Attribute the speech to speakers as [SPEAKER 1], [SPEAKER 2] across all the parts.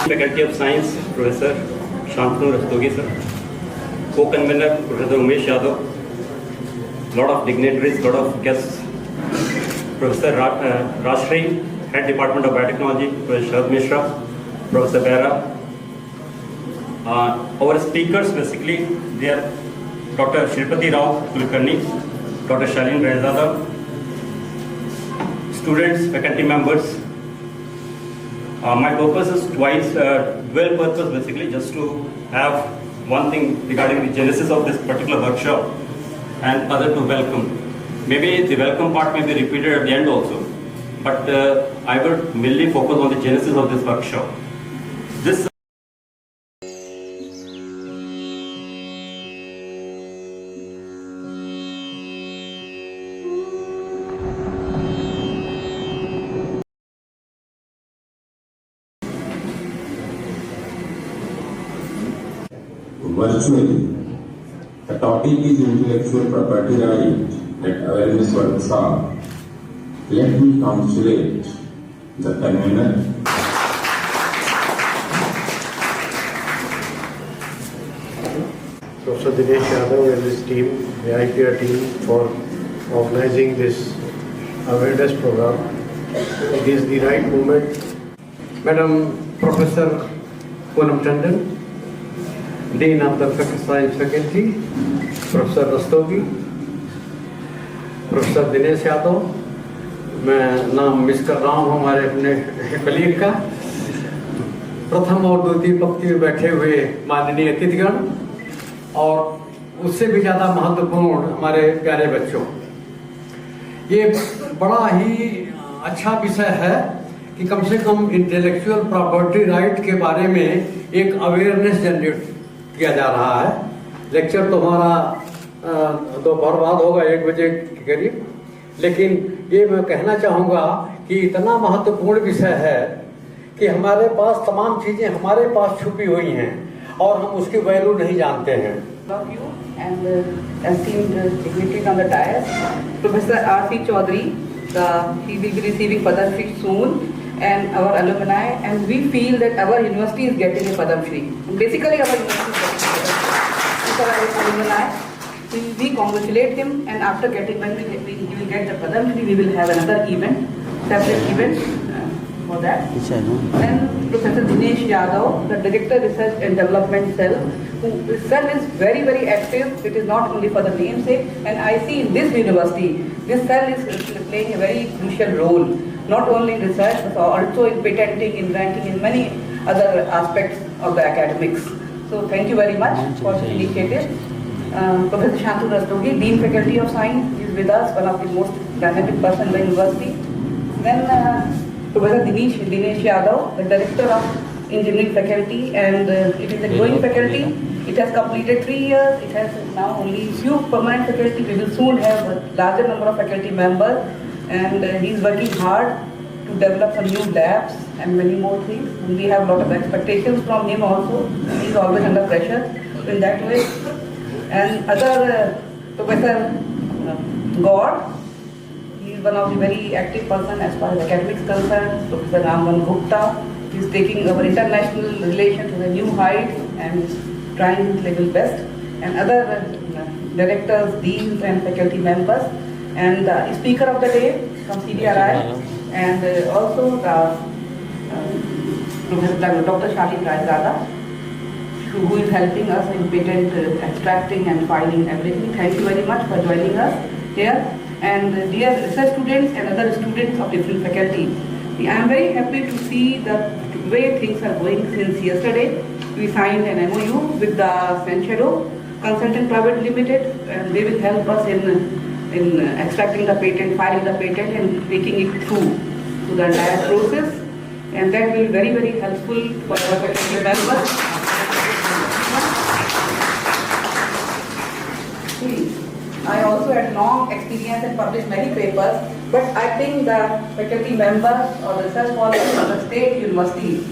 [SPEAKER 1] Faculty of Science, Professor Shantanu Rastogi, sir. Co-convener, Professor Umesh Yadav. Lot of dignitaries, lot of guests. Professor Rashri, Head Department of Biotechnology, Professor Sharad Mishra, Professor Bera. Our speakers basically, they are Dr. Shripati Rao Kulkarni, Dr. Shalin Rehzada, students, faculty members. My purpose is twice, dual purpose basically, just to have one thing regarding the genesis of this particular workshop and other to welcome. Maybe the welcome part may be repeated at the end also, but I would mainly focus on the genesis of this workshop. This
[SPEAKER 2] virtually, the topic is intellectual property right at awareness workshop. Let me congratulate the convener,
[SPEAKER 3] Professor Dinesh Yadav and his team, the IPR team, for organizing this awareness program. It is the right moment. Madam Professor Poonam Tandon, Dean of the Science Faculty, Professor Rastogi, Professor Dinesh Yadav, मैं नाम miss कर रहा हूँ हमारे अपने colleague का, प्रथम और द्वितीय पंक्ति में बैठे हुए माननीय अतिथिगण और उससे भी ज़्यादा महत्वपूर्ण हमारे प्यारे बच्चों। ये बड़ा ही अच्छा विषय है कि कम से कम इंटेलेक्चुअल प्रॉपर्टी राइट के बारे में एक अवेयरनेस जनरेट किया जा रहा है। लेक्चर तो हमारा दोपहर बाद होगा 1 बजे के करीब, लेकिन ये मैं कहना चाहूँगा कि इतना महत्वपूर्ण विषय है कि हमारे पास तमाम चीज़ें हमारे पास छुपी हुई हैं और हम उसकी वैल्यू नहीं जानते हैं।
[SPEAKER 4] And esteemed dignitaries on the dais, Professor R.C. Chaudhary, he will be receiving Padam Shri soon, and our alumni, and we feel that our university is getting a Padam Shri. Basically, our university is getting a Padam Shri. Our alumni, we congratulate him, and after getting, when he will get the Padam Shri, we will have another event, separate event for that. Then Professor Dinesh Yadav, the Director Research and Development Cell, who cell is very, very active. It is not only for the namesake, and I see in this university, this cell is playing a very crucial role, not only in research, but also in patenting, in ranking, in many other aspects of the academics. So thank you very much for this initiative. Professor Shantanu Rastogi, Dean Faculty of Science, is with us, one of the most dynamic person in the university. Then Professor Dinesh Yadav, the Director of Engineering Faculty, and it is a growing faculty. It has completed 3 years. It has now only few permanent faculty. We will soon have a larger number of faculty members, and he is working hard to develop some new labs and many more things. And we have a lot of expectations from him also. He is always under pressure in that way. And other Professor God, he is one of the very active person as far as academics concerned. Professor Ramban Gupta, he is taking our international relations to a new height and trying his level best. And other directors, deans and faculty members, and the speaker of the day from CDRI, and also the Professor Dr. Shalin Rehzada, who is helping us in patent extracting and filing everything. Thank you very much for joining us here. And dear research students and other students of different faculty, I am very happy to see the way things are going since yesterday. We signed an MOU with the Sensero Consultant Private Limited, and they will help us in extracting the patent, filing the patent, and taking it through to the entire process. And that will be very, very helpful for our faculty members. I also had long experience and published many papers, but I think the faculty members or the research scholars of the state university,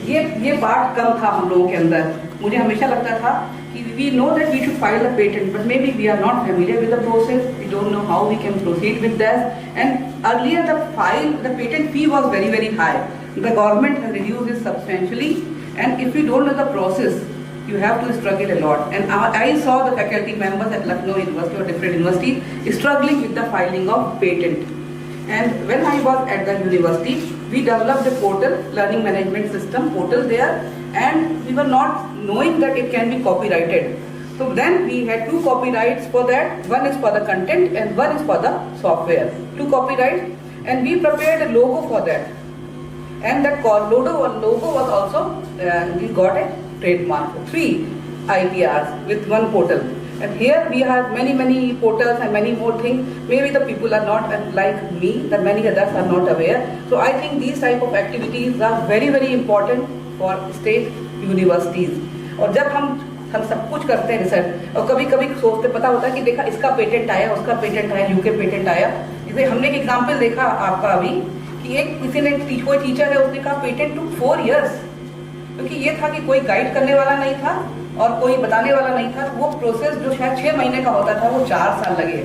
[SPEAKER 4] ये part कम था हम लोगों के अंदर। मुझे हमेशा लगता था कि we know that we should file a patent, but maybe we are not familiar with the process. We don't know how we can proceed with that. And earlier the patent fee was very, very high. The government has reduced it substantially, and if you don't know the process, you have to struggle a lot. And I saw the faculty members at Lucknow University or different universities struggling with the filing of patent. And when I was at the university, we developed a portal, learning management system portal there, and we were not knowing that it can be copyrighted. So then we had 2 copyrights for that. One is for the content and one is for the software. 2 copyrights, and we prepared a logo for that. And that logo was also, we got a trademark. 3 IPRs with 1 portal. And here we have many portals and many more things. Maybe the people are not like me, that many others are not aware. So I think these type of activities are very important for state universities. और जब हम सब कुछ करते हैं research, और कभी कभी सोचते पता होता है कि देखा इसका पेटेंट आया, उसका पेटेंट आया, यूके पेटेंट आया. जैसे हमने एक एग्जाम्पल देखा आपका अभी कि एक किसी ने कोई टीचर है, उसने कहा पेटेंट टू 4 years, क्योंकि ये था कि कोई गाइड करने वाला नहीं था और कोई बताने वाला नहीं था. वो प्रोसेस जो शायद 6 महीने का होता था वो 4 साल लगे.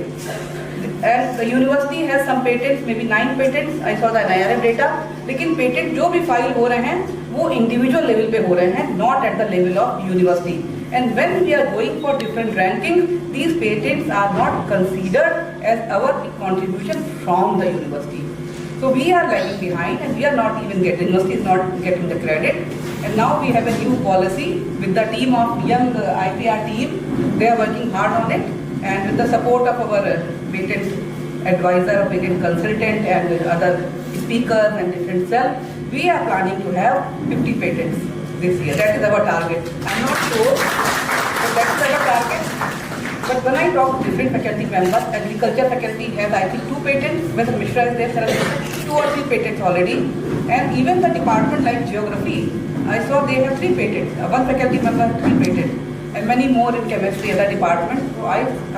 [SPEAKER 4] And the university has some patents, maybe 9 patents, I saw the NIRF data. लेकिन पेटेंट जो भी फाइल हो रहे हैं वो इंडिविजुअल लेवल पे हो रहे हैं, not at the level of university. And when we are going for different rankings, these patents are not considered as our contribution from the university. So we are lagging behind, and we are not even getting, university is not getting the credit. And now we have a new policy with the team of young IPR team. They are working hard on it, and with the support of our patent advisor, patent consultant, and other speakers and different cells, we are planning to have 50 patents this year. That is our target. I'm not sure, but that is our target. But when I talk to different faculty members, agriculture faculty has I think 2 patents. Mr. Mishra is there, 2 or 3 patents already. And even the department like geography, I saw they have 3 patents. One faculty member 3 patents. And many more in chemistry other departments. So I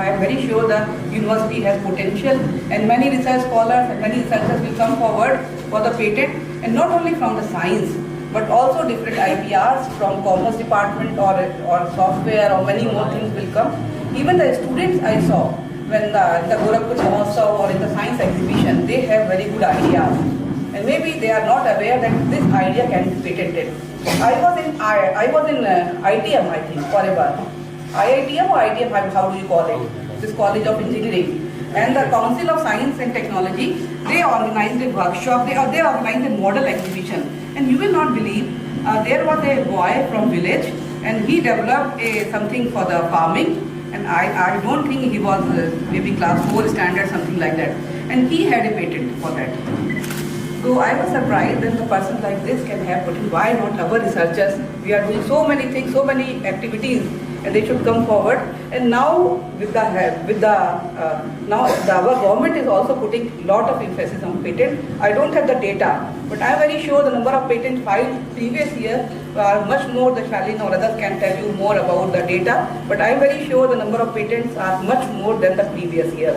[SPEAKER 4] am very sure the university has potential, and many research scholars and many researchers will come forward for the patent, and not only from the science, but also different IPRs from commerce department or software, or many more things will come. Even the students I saw when the Gorakhpur Mahotsav or in the science exhibition, they have very good ideas, and maybe they are not aware that this idea can be patented. I was in ITM, I think, for a while. IITM or ITM, how do you call it? This College of Engineering. And the Council of Science and Technology, they organized a workshop, they organized a model exhibition. And you will not believe, there was a boy from village, and he developed something for the farming. And I don't think he was maybe class 4 standard, something like that. And he had a patent for that. So I was surprised that a person like this can have patent. Why not our researchers? We are doing so many things, so many activities, and they should come forward. And now our government is also putting lot of emphasis on patent. I don't have the data, but I am very sure the number of patents filed previous year are much more. The Shalin or others can tell you more about the data, but I am very sure the number of patents are much more than the previous year.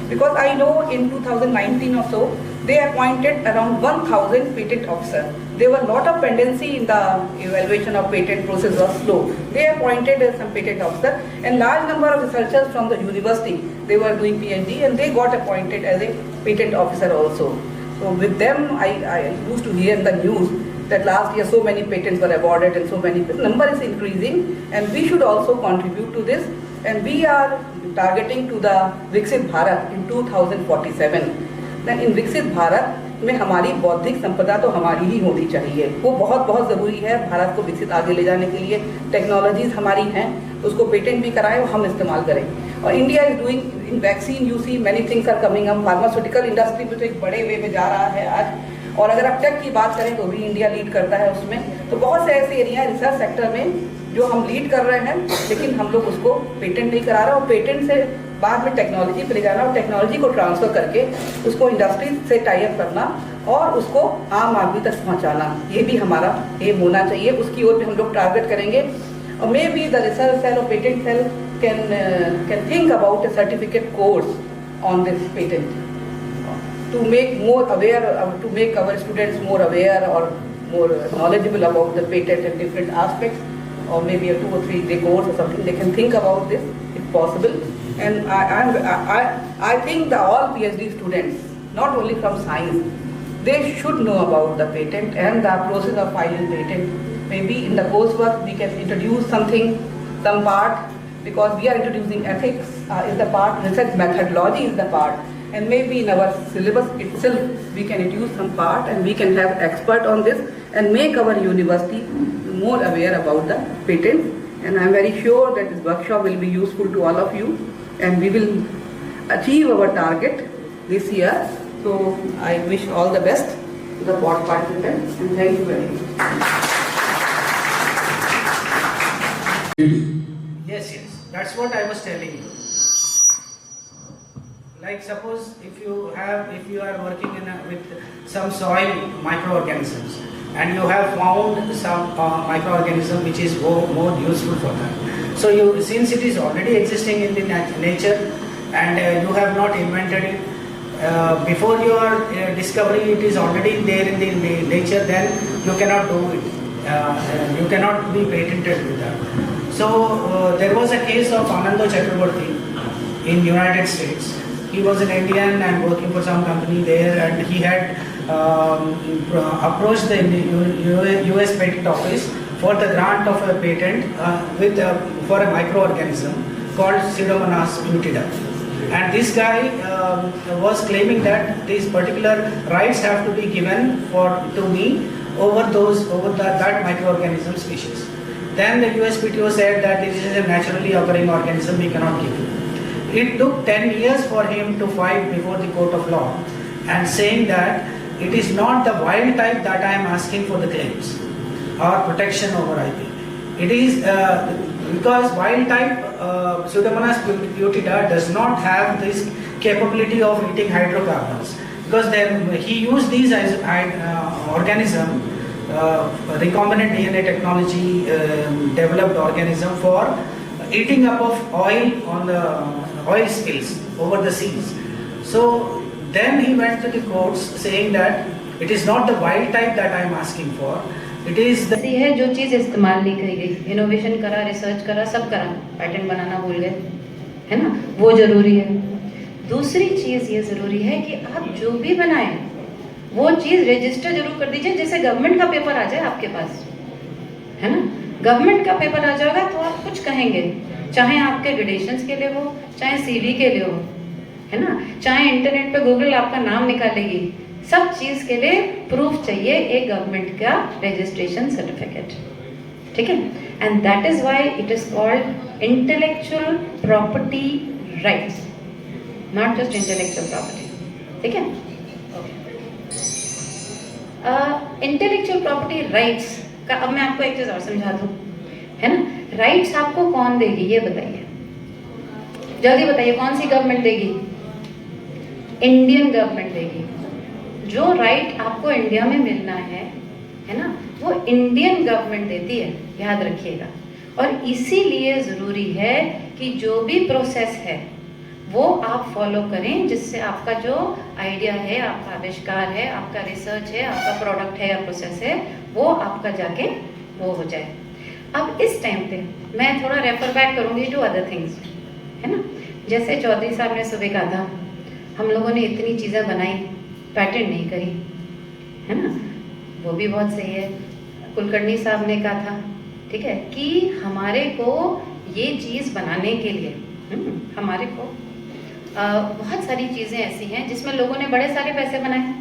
[SPEAKER 4] Because I know in 2019 or so, they appointed around 1,000 patent officers. There were a lot of pendency in the evaluation of patent process was slow. They appointed some patent officers, and large number of researchers from the university, they were doing PhD, and they got appointed as a patent officer also. So with them, I used to hear in the news that last year so many patents were awarded, and so many, the number is increasing, and we should also contribute to this. And we are targeting to the Viksit Bharat in 2047. Then in Viksit Bharat में हमारी बौद्धिक संपदा तो हमारी ही होनी चाहिए. वो बहुत ज़रूरी है भारत को विकसित आगे ले जाने के लिए. टेक्नोलॉजीज हमारी हैं, उसको पेटेंट भी कराएं और हम इस्तेमाल करें. और India is doing in vaccine, you see many things are coming up. Pharmaceutical industry में तो एक बड़े वे में जा रहा है आज. और अगर आप टेक की बात करें तो भी इंडिया लीड करता है उसमें. तो बहुत से ऐसे एरिया है रिसर्च सेक्टर में जो हम लीड कर रहे हैं, लेकिन हम लोग उसको पेटेंट नहीं करा रहे. और पेटेंट से बाद में टेक्नोलॉजी पे ले जाना और टेक्नोलॉजी को ट्रांसफर करके उसको इंडस्ट्री से टाई अप करना और उसको आम आदमी तक पहुंचाना, ये भी हमारा एम होना चाहिए. उसकी ओर भी हम लोग टारगेट करेंगे. और maybe the research cell और patent cell can think about a certificate course on this patent to make more aware, to make our students more aware or more knowledgeable about the patent and different aspects, or maybe a 2 or 3 day course or something. They can think about this if possible. And I think that all PhD students, not only from science, they should know about the patent and the process of filing patent. Maybe in the coursework we can introduce something, some part, because we are introducing ethics is the part, research methodology is the part, and maybe in our syllabus itself we can introduce some part and we can have expert on this and make our university more aware about the patents. And I am very sure that this workshop will be useful to all of you and we will achieve our target this year. So I wish all the best to the participants and thank you very much.
[SPEAKER 5] Yes, that's what I was telling you. Like suppose if you are working with some soil microorganisms and you have found some microorganism which is more useful for that. So since it is already existing in the nature and you have not invented it, before your discovery it is already there in the nature, then you cannot do it. You cannot be patented with that. So there was a case of Anando Chakraborty in United States. He was an Indian and working for some company there, and he had approached the US Patent Office for the grant of a patent for a microorganism called Pseudomonas butida. And this guy was claiming that these particular rights have to be given to me over that microorganism species. Then the USPTO said that this is a naturally occurring organism, we cannot give it. It took 10 years for him to fight before the court of law and saying that it is not the wild type that I am asking for the claims or protection over IP. It is because wild type Pseudomonas butida does not have this capability of eating hydrocarbons, because he used these as organism, recombinant DNA technology developed organism for eating up of oil on the oil spills over the seas. So then he went to the courts saying that it is not the wild type that I am asking for, it is the
[SPEAKER 6] ऐसी है जो चीज़ इस्तेमाल नहीं करी गई, innovation करा, research करा, सब करा, पैटर्न बनाना भूल गए, है ना, वो जरूरी है। दूसरी चीज़ ये ज़रूरी है कि आप जो भी बनाएं वो चीज़ रजिस्टर जरूर कर दीजिए, जैसे गवर्नमेंट का पेपर आ जाए आपके पास, है ना, गवर्नमेंट का पेपर आ जाएगा तो आप कुछ कहेंगे, चाहे आपके ग्रेडेशंस के लिए हो, चाहे सीवी के लिए हो, है ना, चाहे इंटरनेट पे गूगल आपका नाम निकालेगी, सब चीज़ के लिए प्रूफ चाहिए एक गवर्नमेंट का रजिस्ट्रेशन सर्टिफिकेट, ठीक है। And that is why it is called intellectual property rights, not just intellectual property, ठीक है। इंटेलेक्चुअल प्रॉपर्टी राइट्स का अब मैं आपको एक चीज़ और समझा दूँ, है ना। राइट्स आपको कौन देगी ये बताइए, जल्दी बताइए, कौन सी गवर्नमेंट देगी? इंडियन गवर्नमेंट देगी। जो राइट आपको इंडिया में मिलना है ना, वो इंडियन गवर्नमेंट देती है, याद रखिएगा। और इसीलिए ज़रूरी है कि जो भी प्रोसेस है वो आप फॉलो करें, जिससे आपका जो आइडिया है, आपका आविष्कार है, आपका रिसर्च है, आपका प्रोडक्ट है या प्रोसेस है, वो आपका जाके वो हो जाए। अब इस टाइम पे मैं थोड़ा रेफर बैक करूँगी टू अदर थिंग्स, है ना। जैसे चौधरी साहब ने सुबह कहा था, हम लोगों ने इतनी चीज़ें बनाई, पैटेंट नहीं करी, है ना, वो भी बहुत सही है। कुलकर्णी साहब ने कहा था, ठीक है, कि हमारे को ये चीज़ बनाने के लिए हमारे को बहुत सारी चीज़ें ऐसी हैं जिसमें लोगों ने बड़े सारे पैसे बनाए,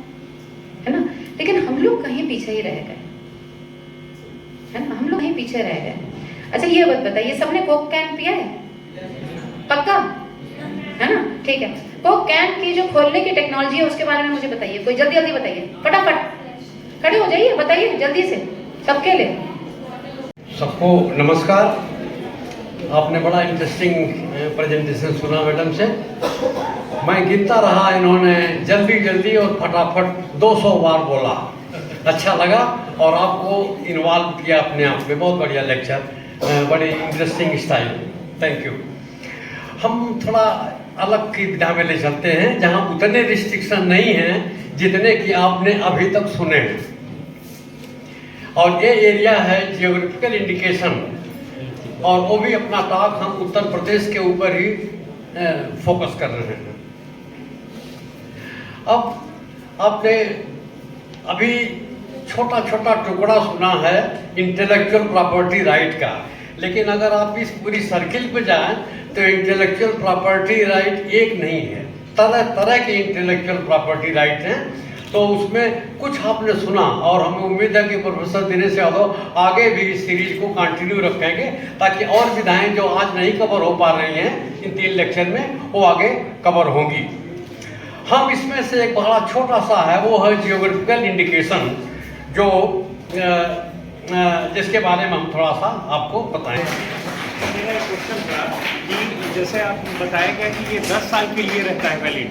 [SPEAKER 6] है ना, लेकिन हम लोग कहीं पीछे ही रह गए, है ना, हम लोग कहीं पीछे रह गए। अच्छा ये बात बताइए, सबने कोक कैन पिया है? पक्का, है ना, ठीक है। कोक कैन की जो खोलने की टेक्नोलॉजी है उसके बारे में मुझे बताइए, कोई जल्दी जल्दी बताइए, फटाफट खड़े हो जाइए, बताइए जल्दी से, सबके लिए।
[SPEAKER 3] सबको नमस्कार। आपने बड़ा इंटरेस्टिंग प्रेजेंटेशन सुना मैडम से। मैं गिनता रहा, इन्होंने जल्दी जल्दी और फटाफट 200 बार बोला, अच्छा लगा और आपको इन्वॉल्व किया अपने आप में, बहुत बढ़िया लेक्चर, बड़ी इंटरेस्टिंग स्टाइल, थैंक यू। हम थोड़ा अलग की विधा में ले चलते हैं, जहाँ उतने रिस्ट्रिक्शन नहीं हैं जितने कि आपने अभी तक सुने हैं। और ये एरिया है जियोग्राफिकल इंडिकेशन, और वो भी अपना टॉक हम उत्तर प्रदेश के ऊपर ही फोकस कर रहे हैं। अब आपने अभी छोटा छोटा टुकड़ा सुना है इंटेलेक्चुअल प्रॉपर्टी राइट का, लेकिन अगर आप इस पूरी सर्किल पे जाएं तो इंटेलेक्चुअल प्रॉपर्टी राइट एक नहीं है, तरह तरह के इंटेलेक्चुअल प्रॉपर्टी राइट हैं। तो उसमें कुछ आपने सुना और हमें उम्मीद है कि प्रोफेसर दिनेश यादव आगे भी इस सीरीज को कंटिन्यू रखेंगे ताकि और विधाएं जो आज नहीं कवर हो पा रही हैं इन 3 लेक्चर में वो आगे कवर होंगी। हम इसमें से एक बड़ा छोटा सा है वो है जियोग्राफिकल इंडिकेशन, जो जिसके बारे में हम थोड़ा सा आपको बताएं।
[SPEAKER 7] मेरा एक क्वेश्चन था कि जैसे आप बताया गया कि ये 10 साल के लिए रहता है वैलिड।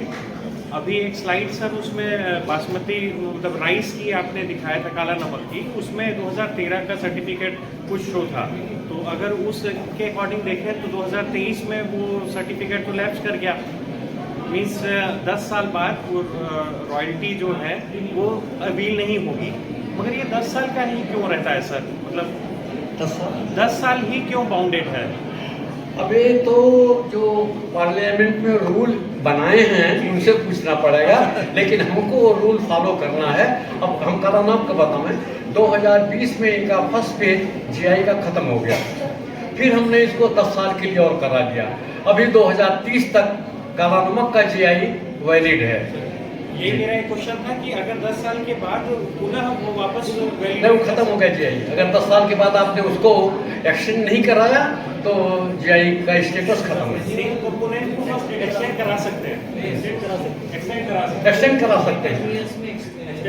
[SPEAKER 7] अभी एक स्लाइड सर उसमें बासमती मतलब राइस की आपने दिखाया था, काला नमक की, उसमें 2013 का सर्टिफिकेट कुछ शो था। तो अगर उसके अकॉर्डिंग देखें तो 2023 में वो सर्टिफिकेट तो लैप्स कर गया, मीन्स 10 साल बाद वो रॉयल्टी जो है वो अवील नहीं होगी। मगर ये 10 साल का ही क्यों रहता है सर, मतलब 10 साल ही क्यों बाउंडेड है?
[SPEAKER 3] अभी तो जो पार्लियामेंट में रूल बनाए हैं उनसे पूछना पड़ेगा, लेकिन हमको वो रूल फॉलो करना है। अब हम काला नाम का बताएं, 2020 में इनका फर्स्ट पेज जीआई का खत्म हो गया, फिर हमने इसको 10 साल के लिए और करा दिया। अभी 2030 तक काला नमक का जीआई वैलिड है।
[SPEAKER 7] ये मेरा एक क्वेश्चन था कि अगर 10 साल के बाद पुनः वो वापस
[SPEAKER 3] नहीं, वो खत्म हो गया जीआई। अगर 10 साल के बाद आपने उसको एक्सटेंड नहीं कराया तो जीआई का स्टेटस खत्म है।
[SPEAKER 7] सेम कंपोनेंट को हम एक्सटेंड करा सकते हैं,
[SPEAKER 3] एक्सटेंड करा सकते हैं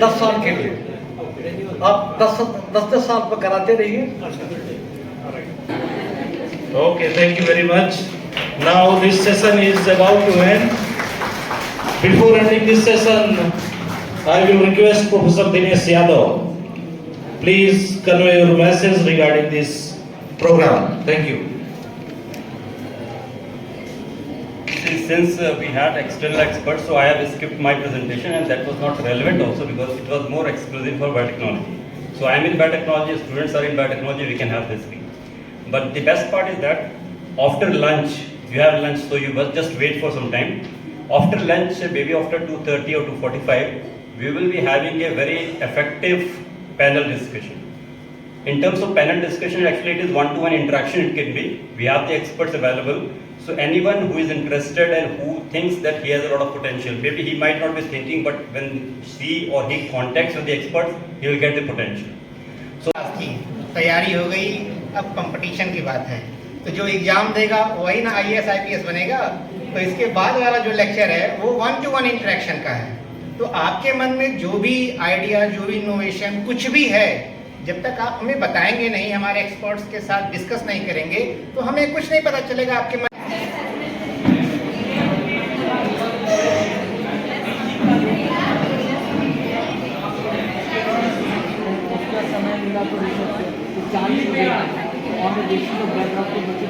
[SPEAKER 3] 10 साल के लिए। आप 10 साल पर कराते रहिए।
[SPEAKER 8] Okay, thank you very much. Now this session is about to end. Before ending this session, I will request Professor Dinesh Yadav, please convey your message regarding this program. Thank you.
[SPEAKER 1] Since we had external experts, so I have skipped my presentation, and that was not relevant also because it was more exclusive for biotechnology. So I am in biotechnology, students are in biotechnology, we can have this thing. But the best part is that after lunch, you have lunch, so you must just wait for some time. After lunch, maybe after 2:30 or 2:45, we will be having a very effective panel discussion. In terms of panel discussion, actually it is one-to-one interaction it can be. We have the experts available. So anyone who is interested and who thinks that he has a lot of potential, maybe he might not be thinking, but when she or he contacts with the experts, he will get the potential.
[SPEAKER 9] की तैयारी हो गई, अब competition की बात है। तो जो एग्जाम देगा वही ना IAS IPS बनेगा। तो इसके बाद वाला जो लेक्चर है वो 1-to-1 इंटरेक्शन का है। तो आपके मन में जो भी आइडिया, जो भी इनोवेशन कुछ भी है, जब तक आप हमें बताएंगे नहीं, हमारे एक्सपर्ट्स के साथ डिस्कस नहीं करेंगे, तो हमें कुछ नहीं पता चलेगा आपके मन।
[SPEAKER 10] समय मिला तो चालीस और देशी बैकअप को बच्चे